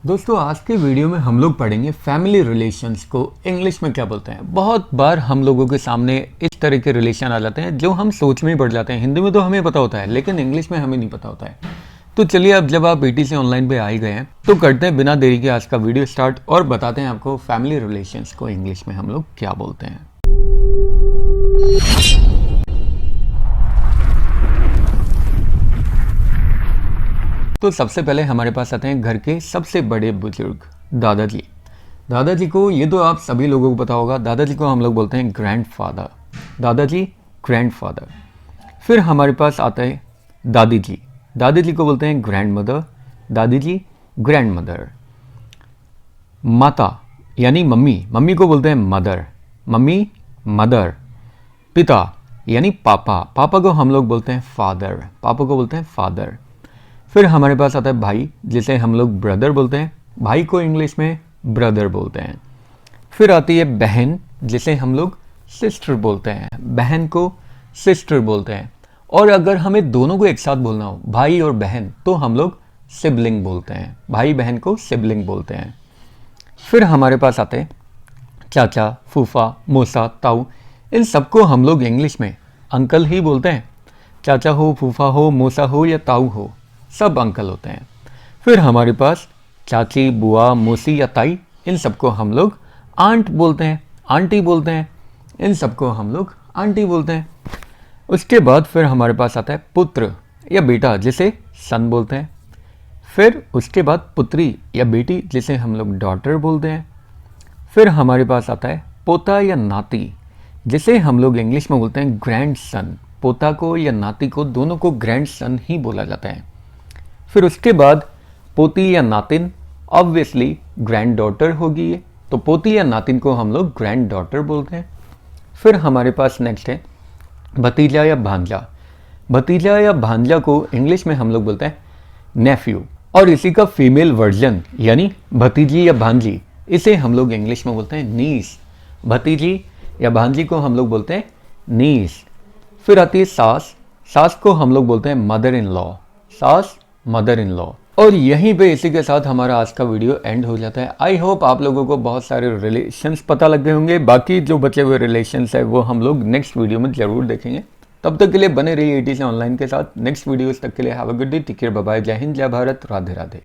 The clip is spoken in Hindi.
दोस्तों आज के वीडियो में हम लोग पढ़ेंगे फैमिली रिलेशंस को इंग्लिश में क्या बोलते हैं। बहुत बार हम लोगों के सामने इस तरह के रिलेशन आ जाते हैं जो हम सोच में ही पड़ जाते हैं। हिंदी में तो हमें पता होता है लेकिन इंग्लिश में हमें नहीं पता होता है। तो चलिए अब जब आप AT से ऑनलाइन पे आ ही गए हैं तो करते हैं बिना देरी के आज का वीडियो स्टार्ट और बताते हैं आपको फैमिली रिलेशंस को इंग्लिश में हम लोग क्या बोलते हैं। तो सबसे पहले हमारे पास आते हैं घर के सबसे बड़े बुजुर्ग दादाजी। दादाजी को ये तो आप सभी लोगों को पता होगा, दादाजी को हम लोग बोलते हैं ग्रैंडफादर। दादाजी ग्रैंडफादर। फिर हमारे पास आता है दादी जी। दादी जी को बोलते हैं ग्रैंडमदर। दादी जी ग्रैंडमदर। माता यानी मम्मी, मम्मी को बोलते हैं मदर। Mummy mother. पिता यानी पापा, पापा को हम लोग बोलते हैं फादर। पापा को बोलते हैं फादर। फिर हमारे पास आता है भाई जिसे हम लोग ब्रदर बोलते हैं। भाई को इंग्लिश में ब्रदर बोलते हैं। फिर आती है बहन जिसे हम लोग सिस्टर बोलते हैं। बहन को सिस्टर बोलते हैं। और अगर हमें दोनों को एक साथ बोलना हो, भाई और बहन, तो हम लोग सिबलिंग बोलते हैं। भाई बहन को सिबलिंग बोलते हैं। फिर हमारे पास आते हैं चाचा, फूफा, मौसा, ताऊ। इन सबको हम लोग इंग्लिश में अंकल ही बोलते हैं। चाचा हो, फूफा हो, मौसा हो या ताऊ हो, सब अंकल होते हैं। फिर हमारे पास चाची, बुआ, मौसी या ताई, इन सबको हम लोग आंट बोलते हैं, आंटी बोलते हैं। इन सबको हम लोग आंटी बोलते हैं। उसके बाद फिर हमारे पास आता है पुत्र या बेटा जिसे सन बोलते हैं। फिर उसके बाद पुत्री या बेटी जिसे हम लोग डॉटर बोलते हैं। फिर हमारे पास आता है पोता या नाती जिसे हम लोग इंग्लिश में बोलते हैं ग्रैंड सन। पोता को या नाती को, दोनों को ग्रैंड सन ही बोला जाता है। फिर उसके बाद पोती या नातिन, ऑब्वियसली ग्रैंड डॉटर होगी ये, तो पोती या नातिन को हम लोग ग्रैंड डॉटर बोलते हैं। फिर हमारे पास नेक्स्ट है भतीजा या भांजा। भतीजा या भांजा को इंग्लिश में हम लोग बोलते हैं नेफ्यू। और इसी का फीमेल वर्जन यानी भतीजी या भांजी, इसे हम लोग इंग्लिश में बोलते हैं नीस। भतीजी या भांजी को हम लोग बोलते हैं नीस। फिर आती है सास। सास को हम लोग बोलते हैं मदर इन लॉ। सास मदर इन लॉ। और यहीं पे इसी के साथ हमारा आज का वीडियो एंड हो जाता है। आई होप आप लोगों को बहुत सारे रिलेशंस पता लग गए होंगे। बाकी जो बचे हुए रिलेशंस है वो हम लोग नेक्स्ट वीडियो में जरूर देखेंगे। तब तक के लिए बने रहिए AT से ऑनलाइन के साथ। नेक्स्ट वीडियोस तक के लिए have a good day, take care, bye bye, जय हिंद, जय भारत, राधे राधे।